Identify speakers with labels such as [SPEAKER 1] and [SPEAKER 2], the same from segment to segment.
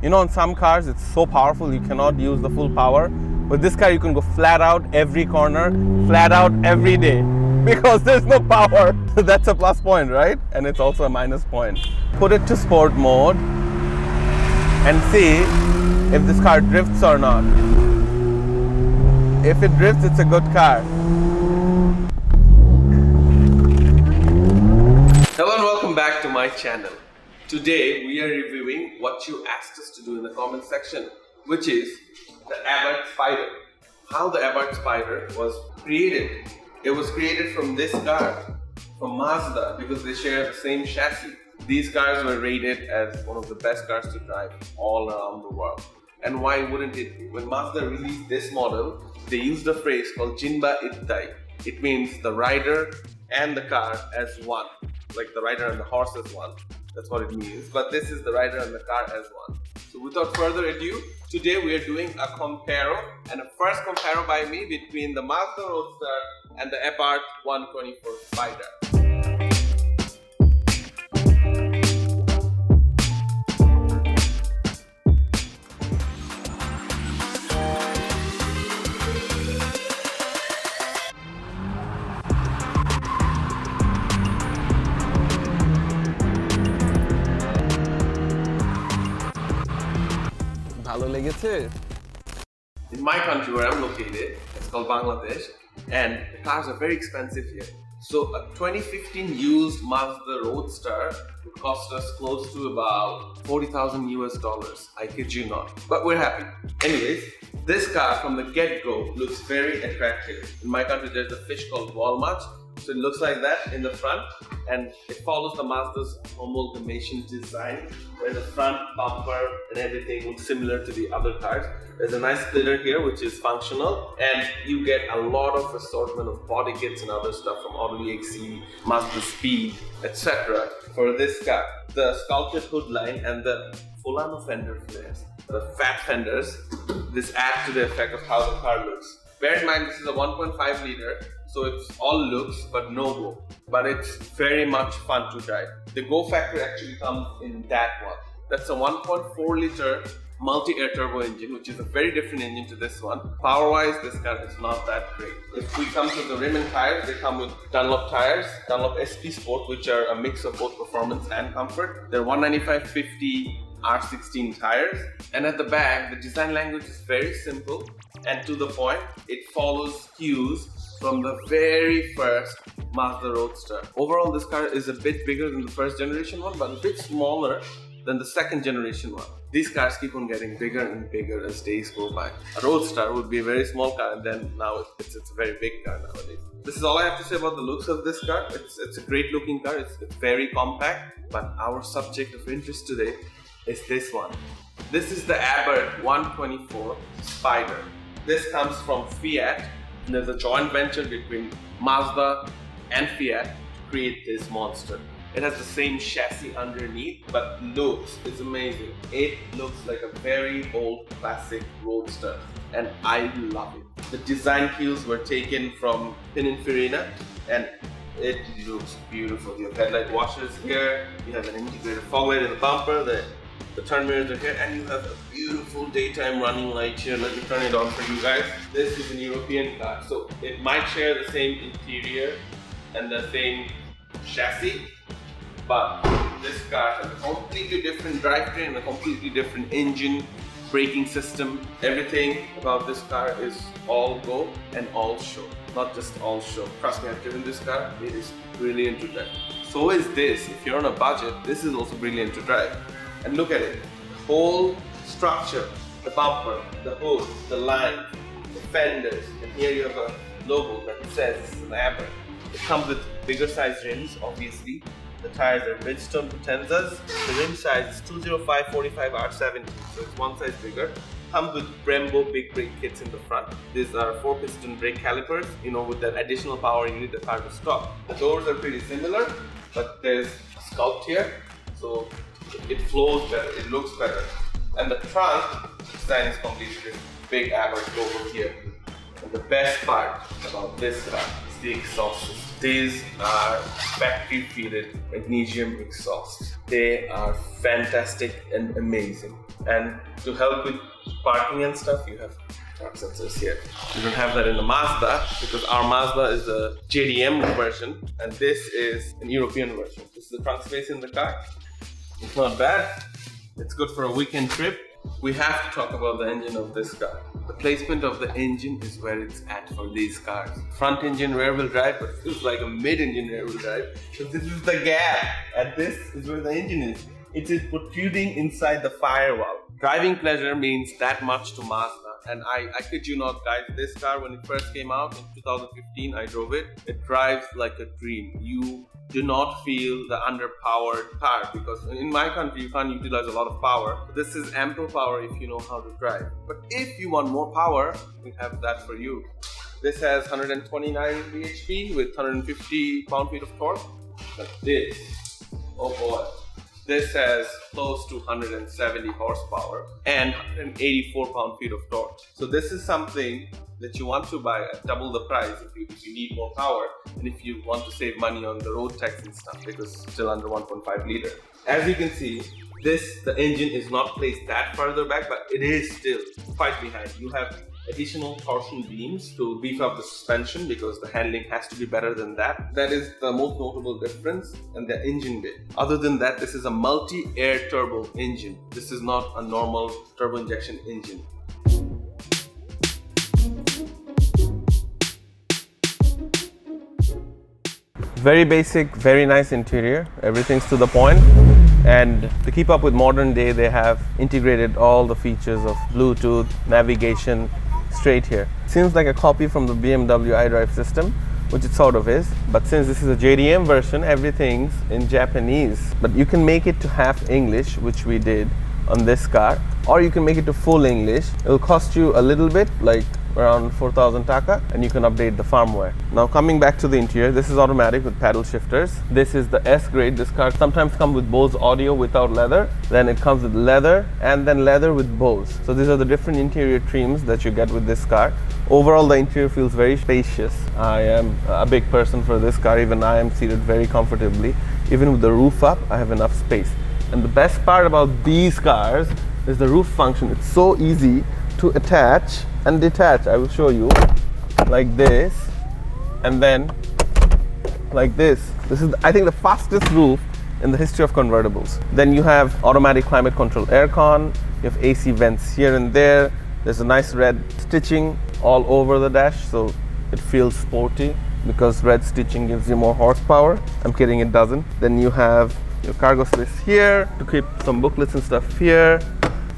[SPEAKER 1] You know, on some cars it's so powerful you cannot use the full power. But this car you can go flat out every corner, flat out every day because there's no power. That's a plus point, right? And it's also a minus point. Put it to sport mode and see if this car drifts or not. If it drifts, it's a good car. Hello and welcome back to my channel. Today we are reviewing what you asked us to do in the comment section, which is the Abarth Spider. How the Abarth Spider was created. It was created from this car, from Mazda, because they share the same chassis. These cars were rated as one of the best cars to drive all around the world. And why wouldn't it be? When Mazda released this model, they used a phrase called Jinba Ittai. It means the rider and the car as one. Like the rider and the horse as one. That's what it means. But this is the rider and the car as one. So without further ado, today we are doing a comparo, and a first comparo by me between the Mazda Roadster and the Abarth 124 Spider. In my country where I'm located, it's called Bangladesh, and the cars are very expensive here. So a 2015 used Mazda Roadster would cost us close to about $40,000 I kid you not. But we're happy. Anyways, this car from the get-go looks very attractive. In my country there's a fish called walnut. So it looks like that in the front, and it follows the Mazda's amalgamation design, where the front bumper and everything looks similar to the other cars. There's a nice splitter here which is functional, and you get a lot of assortment of body kits and other stuff from Auto EXE, Mazda Speed, etc. for this car. The sculpted hood line and the Fulano fender flares, the fat fenders, this adds to the effect of how the car looks. Bear in mind this is a 1.5 liter, so it's all looks but no go. But it's very much fun to drive. The go factor actually comes in that one. That's a 1.4 liter Multiair Turbo engine, which is a very different engine to this one. Power-wise, this car is not that great. If we come to the rim and tires, they come with Dunlop tires, Dunlop SP Sport, which are a mix of both performance and comfort. They're 195/50 R16 tires. And at the back, the design language is very simple and to the point. It follows cues from the very first Mazda Roadster. Overall, this car is a bit bigger than the first generation one, but a bit smaller than the second generation one. These cars keep on getting bigger and bigger as days go by. A Roadster would be a very small car, and then now it's a very big car nowadays. This is all I have to say about the looks of this car. It's a great looking car, it's very compact, but our subject of interest today is this one. This is the Abarth 124 Spider. This comes from Fiat. And there's a joint venture between Mazda and Fiat to create this monster. It has the same chassis underneath, but looks is amazing. It looks like a very old classic Roadster, and I love it. The design cues were taken from Pininfarina, and it looks beautiful. You have headlight washers here, you have an integrated fog light in the bumper, the turn mirrors are here, and you have a beautiful daytime running light here. Let me turn it on for you guys. This is an European car, so it might share the same interior and the same chassis, but this car has a completely different drivetrain and a completely different engine, braking system. Everything about this car is all go and all show. Not just all show. Trust me, I've driven this car. It is brilliant to drive. So is this. If you're on a budget, this is also brilliant to drive. And look at it, the whole structure, the bumper, the hood, the line, the fenders, and here you have a logo that says this is an Abarth. It comes with bigger size rims, obviously. The tires are Bridgestone Potenzas. The rim size is 205/45 R17, so it's one size bigger. Comes with Brembo big brake kits in the front. These are 4-piston brake calipers. You know, with that additional power you need the car to stop. The doors are pretty similar, but there's a sculpt here, so it flows better, it looks better. And the trunk design is completely different. Big Abarth logo here. And the best part about this car is the exhaust system. These are factory fitted magnesium exhausts. They are fantastic and amazing. And to help with parking and stuff, you have park sensors here. You don't have that in the Mazda because our Mazda is a JDM version and this is an European version. This is the trunk space in the car. It's not bad. It's good for a weekend trip. We have to talk about the engine of this car. The placement of the engine is where it's at for these cars. Front engine rear wheel drive, but it feels like a mid-engine rear wheel drive. So this is the gap, and this is where the engine is. It is protruding inside the firewall. Driving pleasure means that much to Mazda. And I kid you not, guys, this car when it first came out in 2015, I drove it. It drives like a dream. You do not feel the underpowered car because in my country you can't utilize a lot of power. This is ample power if you know how to drive. But if you want more power, we have that for you. This has 129 bhp with 150 pound-feet of torque. Like this. Oh boy. This has close to 170 horsepower and 184 pound-feet of torque. So this is something that you want to buy at double the price if you need more power and if you want to save money on the road tax and stuff because it's still under 1.5 liter. As you can see, the engine is not placed that further back, but it is still quite behind. You have additional torsion beams to beef up the suspension because the handling has to be better than that. That is the most notable difference, and the engine bit. Other than that, this is a multi-air turbo engine. This is not a normal turbo injection engine. Very basic, very nice interior. Everything's to the point. And to keep up with modern day, they have integrated all the features of Bluetooth, navigation, straight here. Seems like a copy from the BMW iDrive system, which it sort of is. But since this is a JDM version, everything's in Japanese. But you can make it to half English, which we did on this car, or you can make it to full English. It'll cost you a little bit, like around 4,000 taka, and you can update the firmware. Now coming back to the interior, this is automatic with paddle shifters. This is the S grade. This car sometimes comes with Bose audio without leather, then it comes with leather, and then leather with Bose. So these are the different interior trims that you get with this car. Overall, the interior feels very spacious. I am a big person for this car. Even I am seated very comfortably. Even with the roof up, I have enough space. And the best part about these cars is the roof function. It's so easy to attach and detach. I will show you, like this, and then like this. This is, I think, the fastest roof in the history of convertibles. Then you have automatic climate control aircon. You have AC vents here and there. There's a nice red stitching all over the dash, so it feels sporty because red stitching gives you more horsepower. I'm kidding, it doesn't. Then you have your cargo space here to keep some booklets and stuff here.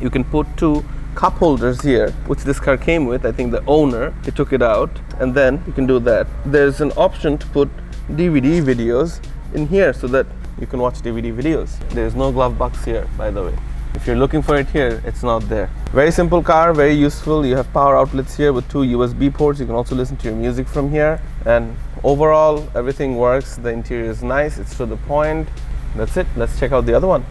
[SPEAKER 1] You can put two cup holders here, which this car came with. I think the owner, he took it out, and then you can do that. There's an option to put DVD videos in here so that you can watch DVD videos. There's no glove box here, by the way. If you're looking for it here, it's not there. Very simple car, very useful. You have power outlets here with two USB ports. You can also listen to your music from here. And overall, everything works. The interior is nice. It's to the point. That's it. Let's check out the other one.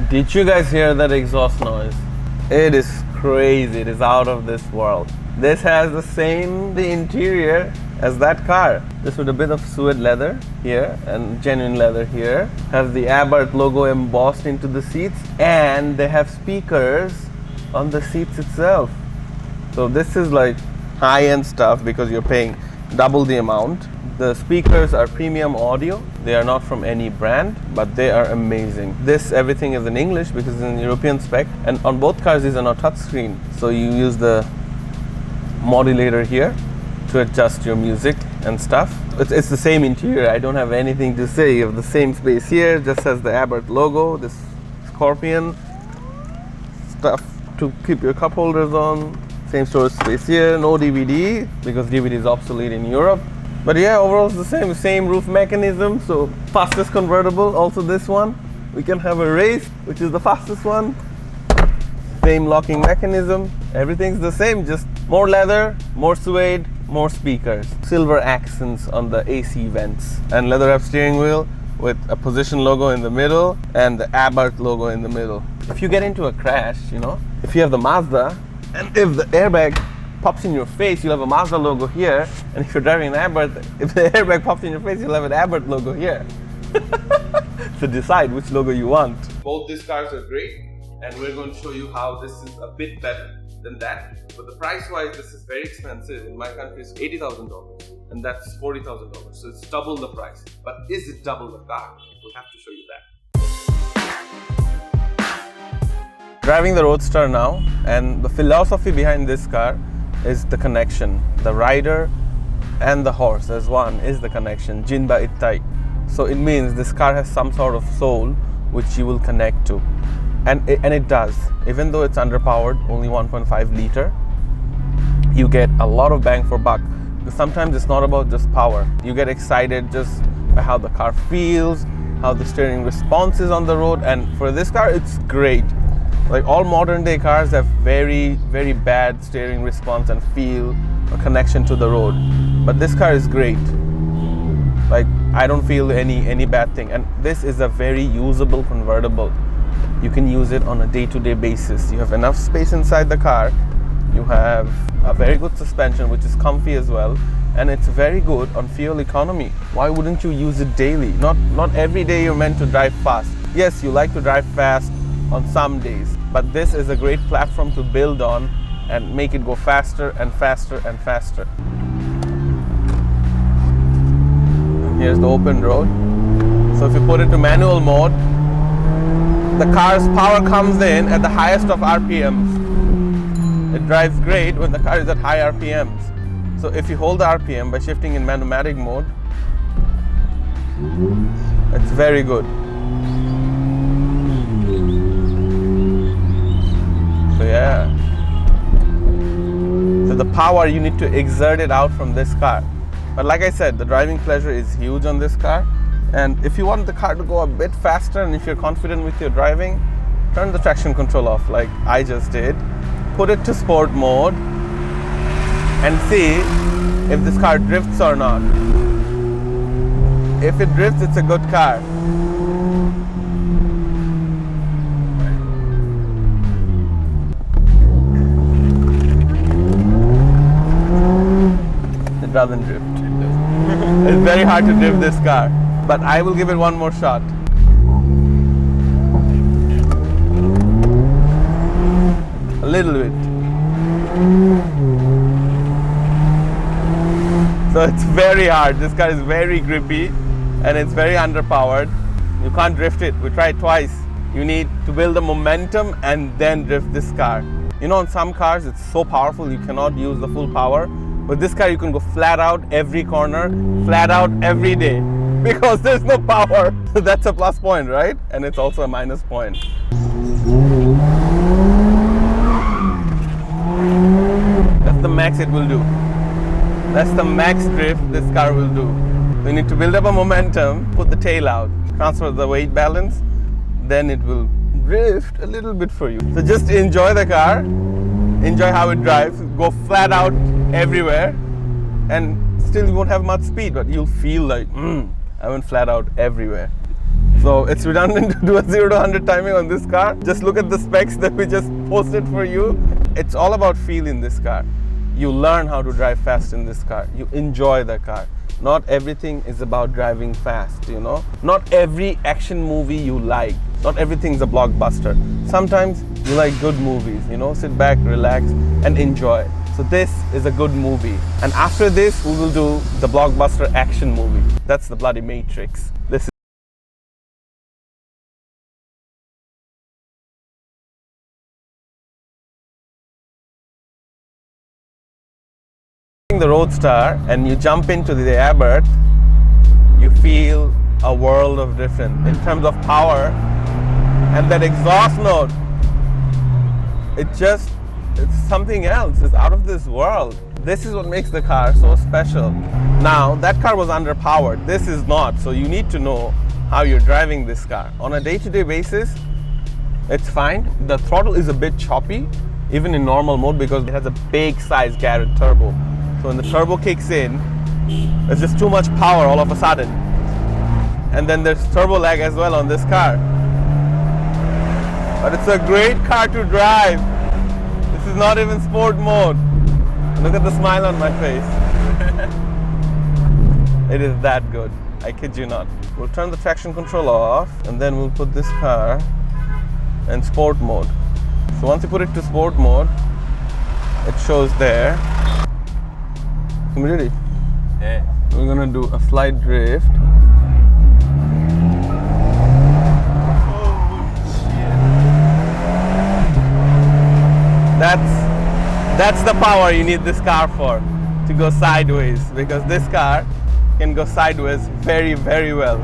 [SPEAKER 1] Did you guys hear that exhaust noise? It is crazy. It is out of this world. This has the interior as that car. Just with a bit of suede leather here and genuine leather here. Has the Abarth logo embossed into the seats, and they have speakers on the seats itself. So this is like high-end stuff because you're paying double the amount. The speakers are premium audio. They are not from any brand, but they are amazing. Everything is in English because it's an European spec, and on both cars these are not touchscreen. So you use the modulator here to adjust your music and stuff. It's the same interior. I don't have anything to say. You have the same space here, just has the Abarth logo, this scorpion stuff to keep your cup holders on. Same storage space here, no DVD because DVD is obsolete in Europe. But yeah, overall it's the same roof mechanism. So fastest convertible, also this one. We can have a race, which is the fastest one. Same locking mechanism. Everything's the same, just more leather, more suede, more speakers. Silver accents on the AC vents. And leather wrap steering wheel with a position logo in the middle and the Abarth logo in the middle. If you get into a crash, if you have the Mazda, and if the airbag pops in your face, you'll have a Mazda logo here, and if you're driving an Abarth, if the airbag pops in your face, you'll have an Abarth logo here. So decide which logo you want. Both these cars are great, and we're going to show you how this is a bit better than that. But the price-wise, this is very expensive. In my country, it's $80,000, and that's $40,000. So it's double the price. But is it double the car? We'll have to show you that. Driving the Roadster now, and the philosophy behind this car is the connection. The rider and the horse as one is the connection. Jinba ittai. So it means this car has some sort of soul which you will connect to. And it does. Even though it's underpowered, only 1.5 liter, you get a lot of bang for buck. Because sometimes it's not about just power. You get excited just by how the car feels, how the steering responses on the road, and for this car, it's great. Like all modern day cars have very, very bad steering response and feel a connection to the road. But this car is great. Like I don't feel any bad thing. And this is a very usable convertible. You can use it on a day-to-day basis. You have enough space inside the car. You have a very good suspension, which is comfy as well. And it's very good on fuel economy. Why wouldn't you use it daily? Not every day you're meant to drive fast. Yes, you like to drive fast on some days, but this is a great platform to build on and make it go faster and faster and faster. Here's the open road. So if you put it to manual mode, the car's power comes in at the highest of RPMs. It drives great when the car is at high RPMs. So if you hold the RPM by shifting in pneumatic mode, it's very good. So yeah. So the power, you need to exert it out from this car. But like I said, the driving pleasure is huge on this car. And if you want the car to go a bit faster and if you're confident with your driving, turn the traction control off like I just did. Put it to sport mode and see if this car drifts or not. If it drifts, it's a good car. It doesn't drift. It's very hard to drift this car. But I will give it one more shot. A little bit. So it's very hard. This car is very grippy and it's very underpowered. You can't drift it. We tried twice. You need to build the momentum and then drift this car. You know, on some cars it's so powerful you cannot use the full power. But this car you can go flat out every corner, flat out every day. Because there's no power. That's a plus point, right? And it's also a minus point. That's the max it will do. That's the max drift this car will do. We need to build up a momentum, put the tail out, transfer the weight balance, then it will drift a little bit for you. So just enjoy the car, enjoy how it drives, go flat out everywhere, and still you won't have much speed, but you'll feel like, I went flat out everywhere. So it's redundant to do a 0 to 100 timing on this car. Just look at the specs that we just posted for you. It's all about feel in this car. You learn how to drive fast in this car. You enjoy the car. Not everything is about driving fast, you know. Not every action movie you like. Not everything's a blockbuster. Sometimes you like good movies, you know. Sit back, relax, and enjoy. So this is a good movie. And after this, we will do the blockbuster action movie. That's the bloody Matrix. This is the Roadster and you jump into the Abarth, you feel a world of difference in terms of power and that exhaust note. It's something else. It's out of this world. This is what makes the car so special. Now, that car was underpowered. This is not. So you need to know how you're driving this car. On a day-to-day basis, it's fine. The throttle is a bit choppy, even in normal mode, because it has a big size Garrett turbo. So when the turbo kicks in, there's just too much power all of a sudden. And then there's turbo lag as well on this car. But it's a great car to drive. This is not even sport mode.
[SPEAKER 2] Look at the smile on my face. It is that good. I kid you not. We'll turn the traction control off and then we'll put this car in sport mode. So once you put it to sport mode, it shows there. Come ready?
[SPEAKER 1] Yeah.
[SPEAKER 2] We're gonna do a slight drift. That's the power you need this car for, to go sideways, because this car can go sideways very, very well.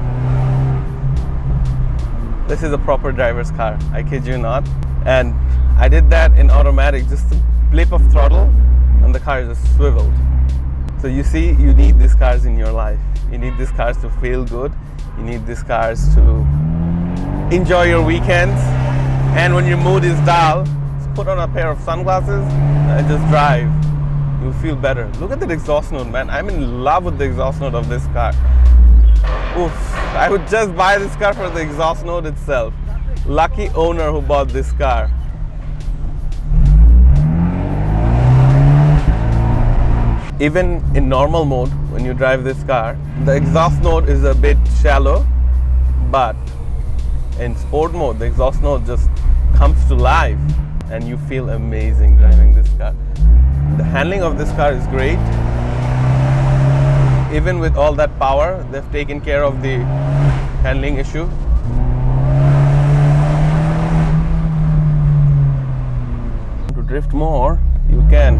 [SPEAKER 2] This is a proper driver's car, I kid you not. And I did that in automatic, just a blip of throttle and the car just swiveled. So you see, you need these cars in your life. You need these cars to feel good. You need these cars to enjoy your weekends. And when your mood is dull, just put on a pair of sunglasses and just drive. You'll feel better. Look at that exhaust note, man. I'm in love with the exhaust note of this car. Oof, I would just buy this car for the exhaust note itself. Lucky owner who bought this car. Even in normal mode, when you drive this car, the exhaust note is a bit shallow, but in sport mode, the exhaust note just comes to life and you feel amazing driving this car. The handling of this car is great. Even with all that power, they've taken care of the handling issue. To drift more, you can.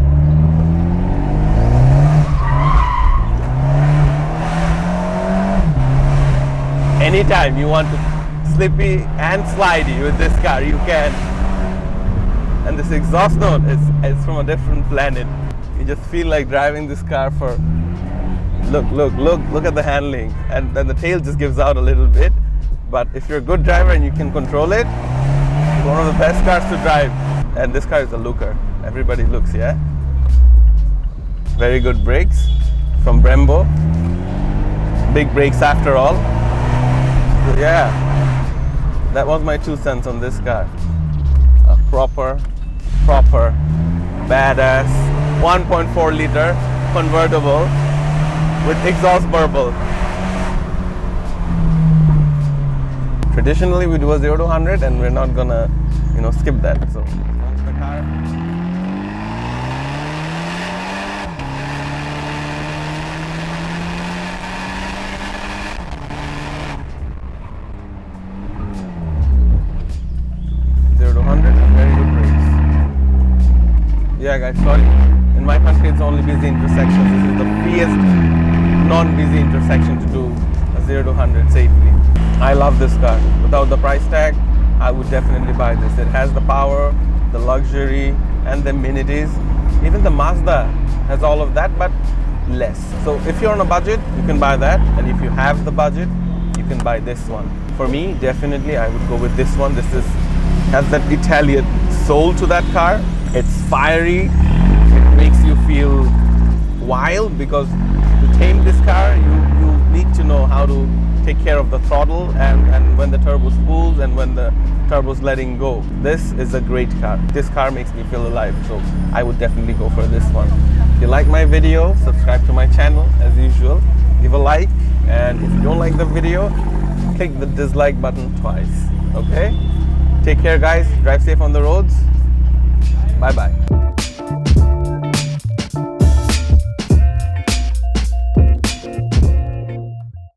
[SPEAKER 2] Anytime you want to slippy and slidey with this car, you can. And this exhaust note is from a different planet. You just feel like driving this car for, look at the handling. And then the tail just gives out a little bit. But if you're a good driver and you can control it, it's one of the best cars to drive. And this car is a looker. Everybody looks, yeah? Very good brakes from Brembo. Big brakes after all. So yeah, that was my 2 cents on this car. A proper, badass 1.4 liter convertible with exhaust burble. Traditionally we do a 0 to 100 and we're not gonna, skip that. So launch the car. Yeah guys, sorry. In my country it's only busy intersections. This is the freest non-busy intersection to do a 0 to 100 safely. I love this car. Without the price tag, I would definitely buy this. It has the power, the luxury and the amenities. Even the Mazda has all of that, but less. So if you're on a budget, you can buy that. And if you have the budget, you can buy this one. For me, definitely I would go with this one. This has that Italian soul to that car. It's fiery, it makes you feel wild, because to tame this car, you need to know how to take care of the throttle and when the turbo spools and when the turbo's letting go. This is a great car. This car makes me feel alive, so I would definitely go for this one. If you like my video, subscribe to my channel as usual, give a like, and if you don't like the video, click the dislike button twice, okay? Take care guys, drive safe on the roads. Bye-bye.